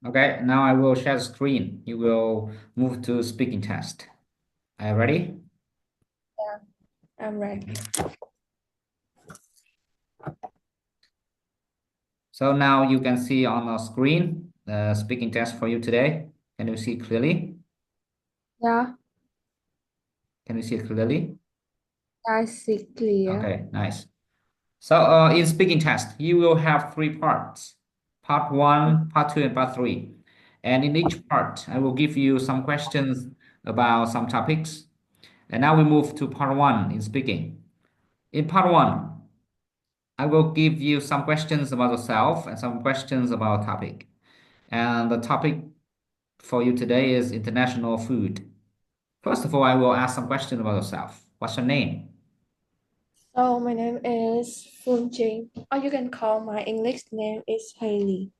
Okay, now I will share the screen. You will move to speaking test. Are you ready? Yeah, I'm ready. So now you can see on the screen the speaking test for you today. Can you see clearly? Yeah, Can you see it clearly? I see clear. Okay, nice. So in speaking test, you will have three parts. Part one, part two, and part three. And in each part, I will give you some questions about some topics. And now we move to part one in speaking. In part one, I will give you some questions about yourself and some questions about a topic. And the topic for you today is international food. First of all, I will ask some questions about yourself. What's your name? So my name is Phương Trinh, or you can call my English name is Haley.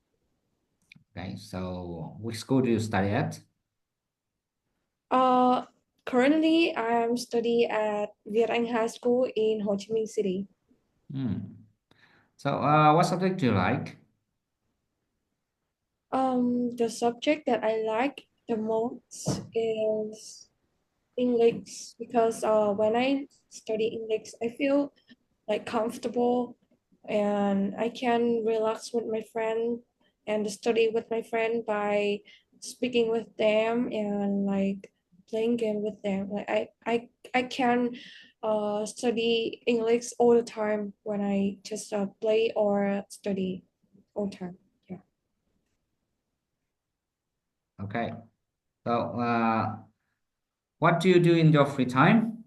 Okay, so which school do you study at? Uh, Currently I'm study at Việt Anh High School in Ho Chi Minh City. Hmm. So, what subject do you like? The subject that I like the most is English because when I study English, I feel like comfortable and I can relax with my friend and study with my friend by speaking with them and like playing game with them. Like I can study English all the time when I just play or study all the time. Yeah. Okay. So, what do you do in your free time?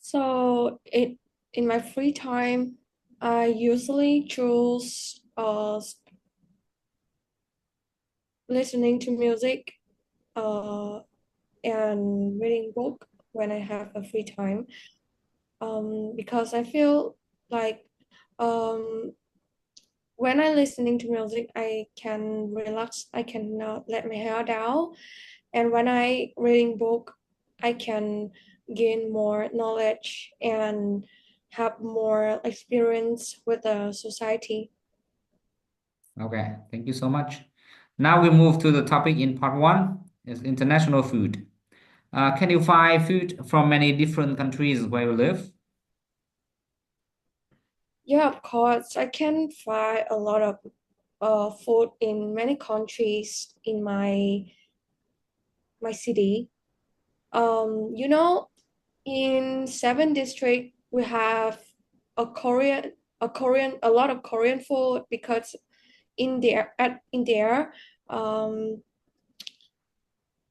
So it in my free time, I usually choose listening to music uh and reading book when I have a free time. Because I feel like um when I listening to music, I can relax. I cannot let my hair down, and when I reading book, I can gain more knowledge and have more experience with the society. Okay, thank you so much. Now we move to the topic in part one, is international food. Can you find food from many different countries where you live? Yeah, of course, I can find a lot of food in many countries in my city. You know, in seven district we have a Korean a lot of Korean food because in there um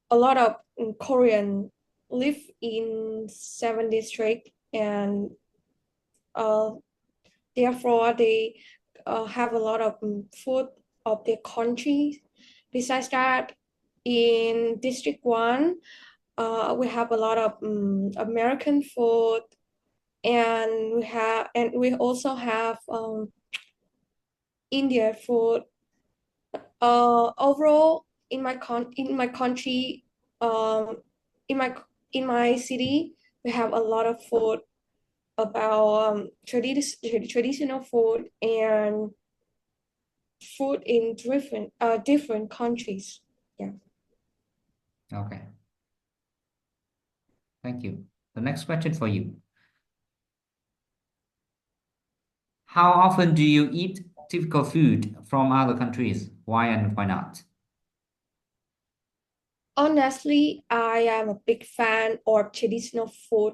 a lot of Korean live in seven district and uh therefore they have a lot of food of their country. Besides that, in District 1, we have a lot of American food, and we also have India food. Overall, in my country, um, in my in my city, we have a lot of food about traditional food and food in different countries. Yeah. Okay, thank you. The next question for you. How often do you eat typical food from other countries? Why and why not? Honestly, I am a big fan of traditional food,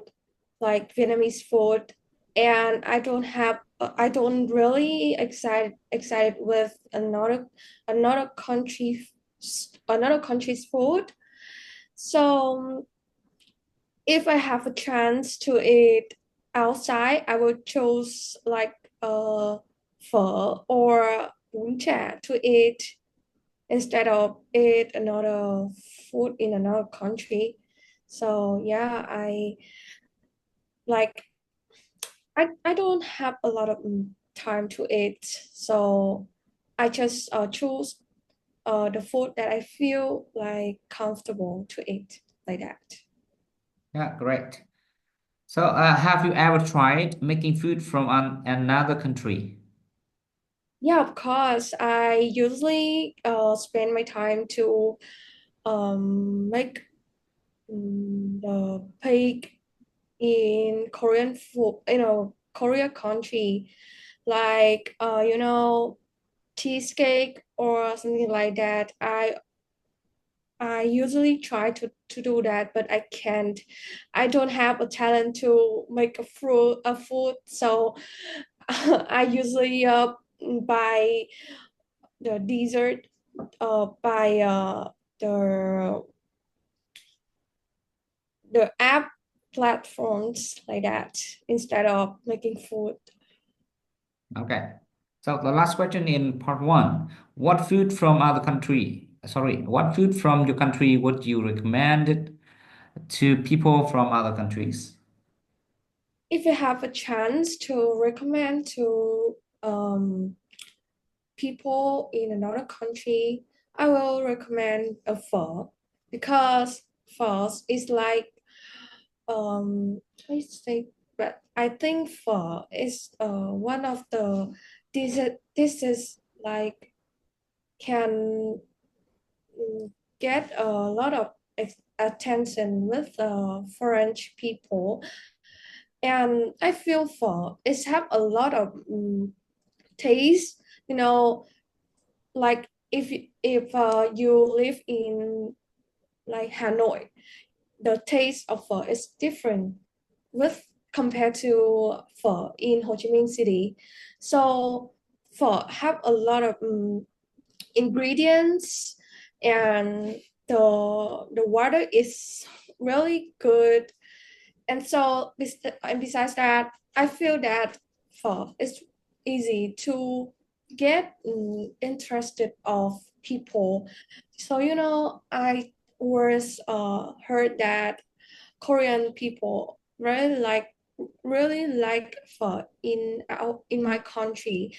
like Vietnamese food, and I don't really excited with another country, another country's food. So if I have a chance to eat outside, I would choose like phở or bún chả to eat instead of eat another food in another country. So yeah, I like I don't have a lot of time to eat, so I just choose the food that I feel like comfortable to eat like that. Yeah, great. So, have you ever tried making food from another country? Yeah, of course. I usually spend my time to make the pig in Korean food, Korea country, like cheesecake or something like that. I usually try to do that, but I can't. I don't have a talent to make a food, so I usually buy the dessert by the the app platforms like that instead of making food. Okay. So the last question in part one, what food from other country, sorry, what food from your country would you recommend it to people from other countries? If you have a chance to recommend to people in another country, I will recommend a pho because pho is like I say, but I think pho is one of the dishes like can get a lot of attention with French people, and I feel pho is have a lot of taste. You know, like if you live in like Hanoi, the taste of pho is different with compared to pho in Ho Chi Minh City. So pho have a lot of ingredients, and the water is really good. And so and besides that, I feel that pho is easy to get interested of people. So I was heard that Korean people really like pho in my country.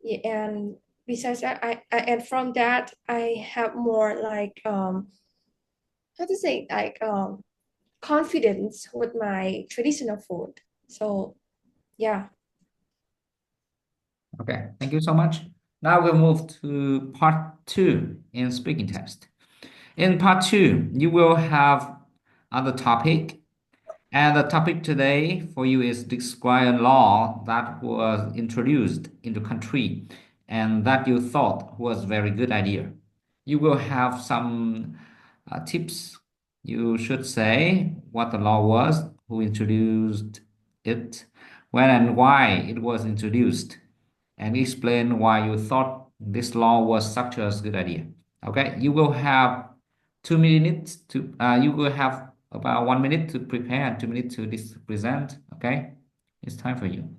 Yeah, and besides that, and from that I have more like how to say like confidence with my traditional food. So yeah. Okay, thank you so much. Now we'll move to part two in speaking test. In part two, you will have other topic. And the topic today for you is describe a law that was introduced in the country and that you thought was very good idea. You will have some tips. You should say what the law was, who introduced it, when and why it was introduced, and explain why you thought this law was such a good idea. Okay, you will have 2 minutes to you will have about 1 minute to prepare and 2 minutes to present. Okay, it's time for you.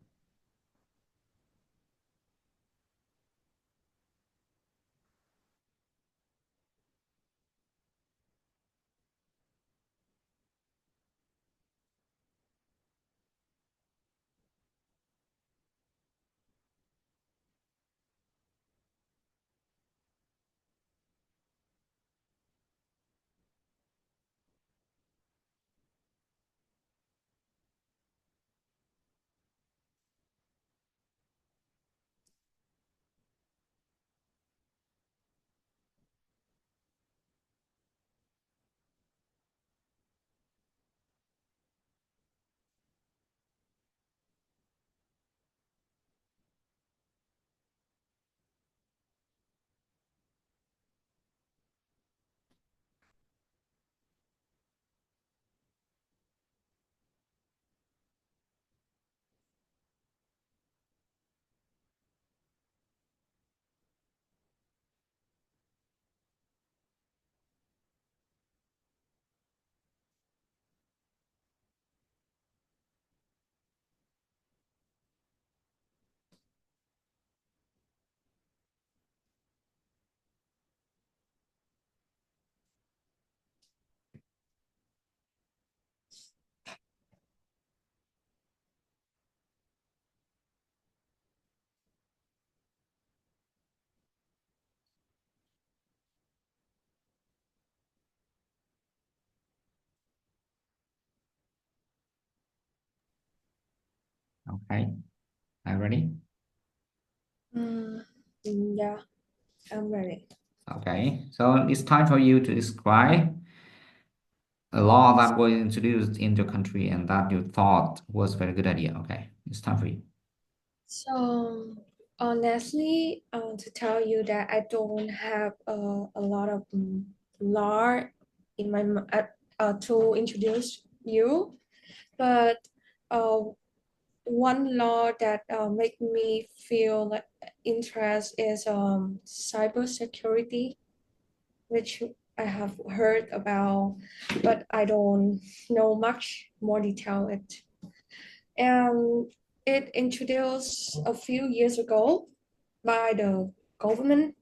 Okay, are you ready? Mm. Yeah, I'm ready. Okay, so it's time for you to describe a law that was introduced in your country and that you thought was a very good idea. Okay, it's time for you. So honestly, to tell you that I don't have a lot of law in my to introduce you, but uh, one law that make me feel like interest is cybersecurity, which I have heard about, but I don't know much more detail it. And it introduced a few years ago by the government,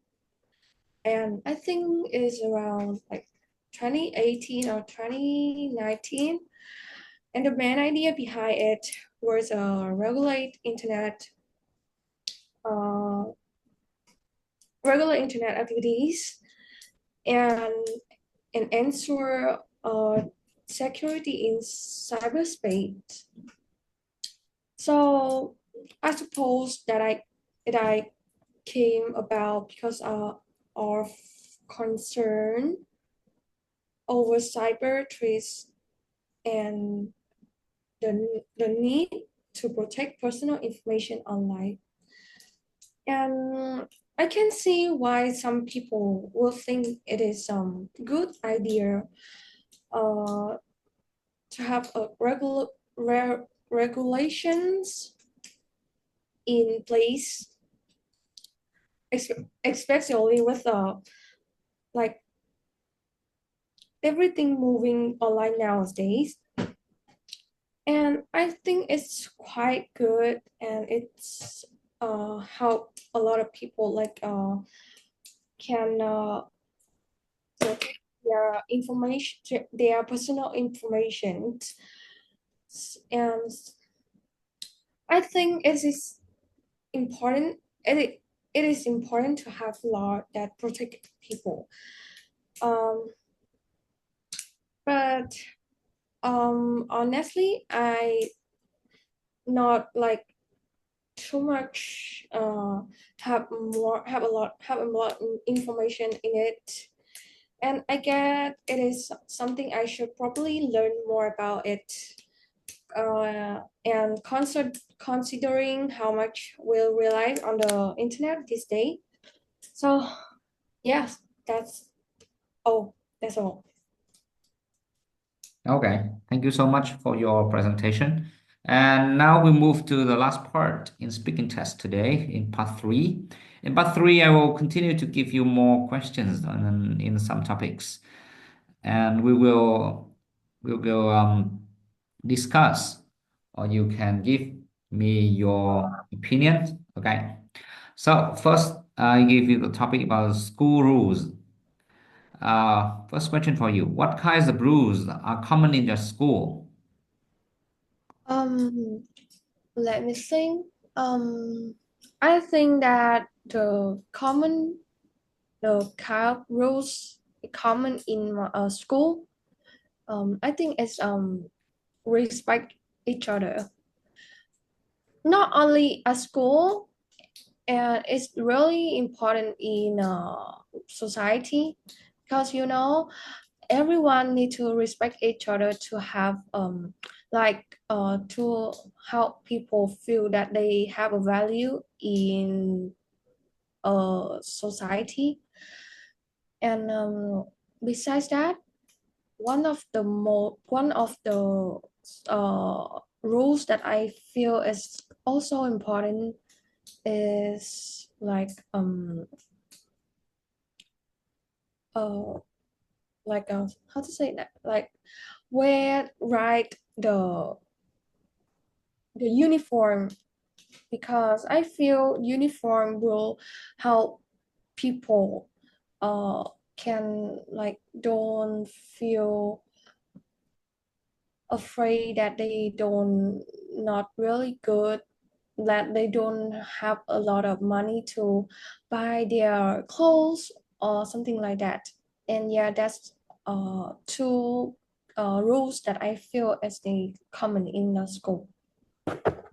and I think it's around like 2018 or 2019. And the main idea behind it was uh, regular internet activities and ensure security in cyberspace. So I suppose that I came about because of concern over cyber threats and the need to protect personal information online. And I can see why some people will think it is good idea uh, to have a regulations in place, especially with like everything moving online nowadays. And I think it's quite good, and it's help a lot of people like can protect their information, their personal information. And I think it is important. It is important to have law that protect people. Um, but honestly, I not like too much have a lot information in it, and I get it is something I should probably learn more about it, and considering how much we'll rely on the internet this day. So yes, that's all. Okay, thank you so much for your presentation. And now we move to the last part in speaking test today, in part three. In part three, I will continue to give you more questions in some topics, and we will discuss, or you can give me your opinion. Okay. So first, I give you the topic about school rules. First question for you: what kinds of rules are common in your school? um Let me think. I think that the kind of rules common in school. I think it's respect each other. Not only at school, and it's really important in society, because everyone need to respect each other to have to help people feel that they have a value in society. And besides that, one of the rules that I feel is also important is uh how to say that, like wear right the uniform, because I feel uniform will help people uh can like don't feel afraid that they don't not really good, that they don't have a lot of money to buy their clothes or something like that. And yeah, that's two rules that I feel as they common in the school.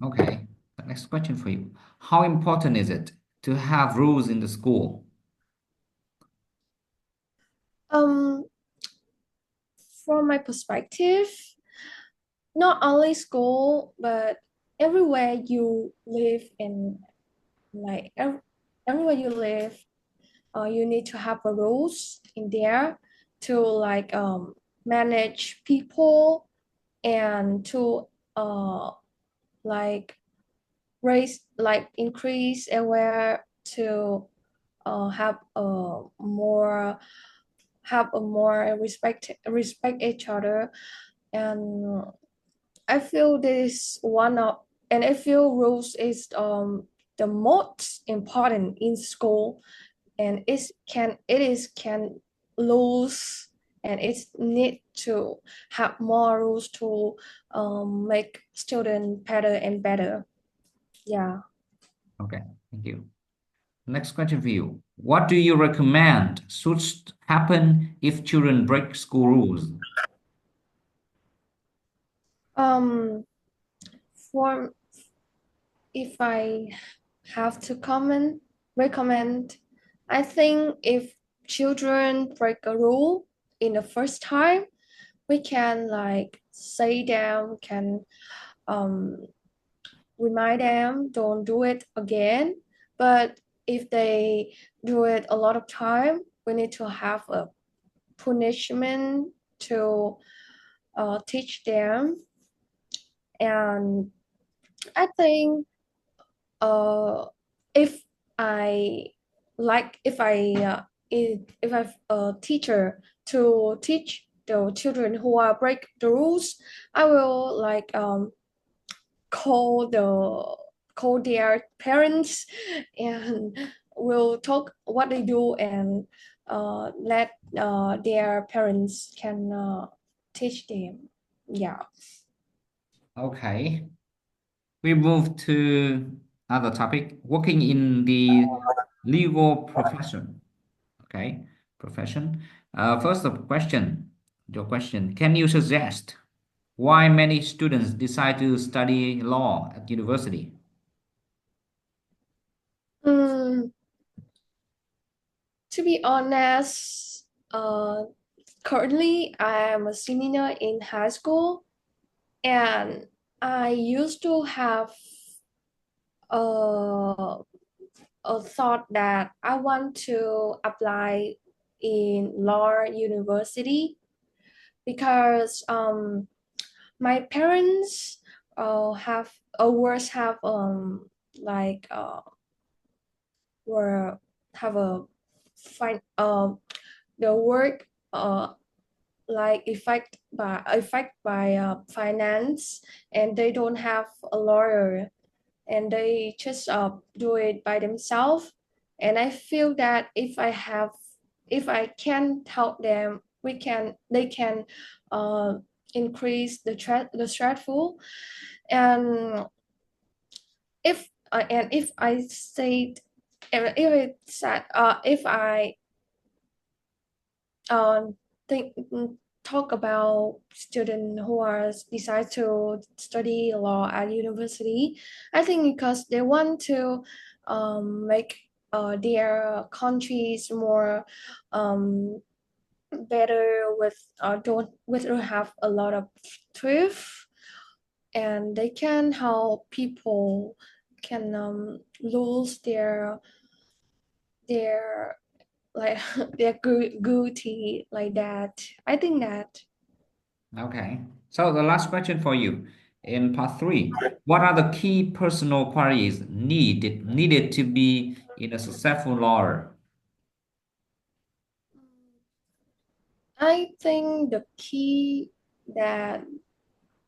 Okay, the next question for you: how important is it to have rules in the school? Um, from my perspective, not only school, but everywhere you live in, like everywhere you live, you need to have a rules in there to like manage people and to like increase aware to have a more respect each other. And I feel this one of and I feel rules is the most important in school, and it is can lose, and it's need to have more rules to make student better and better. Yeah. Okay, thank you. Next question for you. What do you recommend should happen if children break school rules? um for if I have to recommend, I think if children break a rule in the first time, we can like say them, can um remind them don't do it again. But if they do it a lot of time, we need to have a punishment to teach them. And I think uh, if I if I've a teacher to teach the children who are break the rules, I will like call their parents and will talk what they do, and let their parents can teach them. Yeah. Okay, we move to other topic, working in the legal profession. Okay, profession. First of question, your question, can you suggest why many students decide to study law at university? Mm, to be honest, currently I am a senior in high school, and I used to have a, a thought that I want to apply in law university, because my parents have always have like were have a fine the work like affect by finance, and they don't have a lawyer, and they just do it by themselves. And I feel that if I can help them, they can uh, increase the stressful. And if I say if it's that if I um think talk about students who are decide to study law at university, I think because they want to make their countries more um, better with don't have a lot of thrift, and they can help people can lose their like their guilty like that. I think that. Okay. So the last question for you in part three. What are the key personal qualities needed to be in a successful lawyer? I think the key that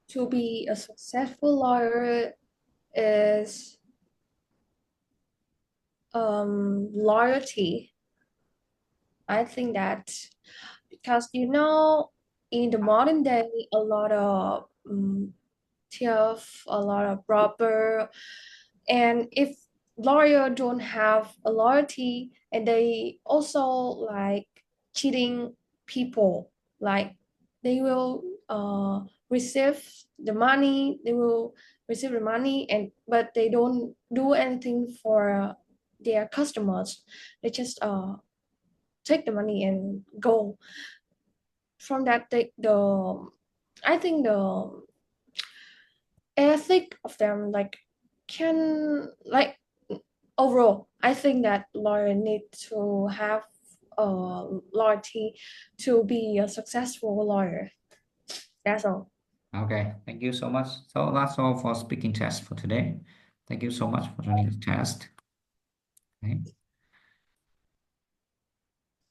to be a successful lawyer is loyalty. I think that because in the modern day, a lot of thief, a lot of robber, and if lawyer don't have a loyalty, and they also like cheating people, like they will receive the money, they will receive the money, and but they don't do anything for their customers. They just take the money and go. From that, I think the ethic of them like can like overall, I think that lawyer need to have loyalty to be a successful lawyer. That's all. Okay, thank you so much. So that's all for speaking test for today. Thank you so much for doing the test. Okay.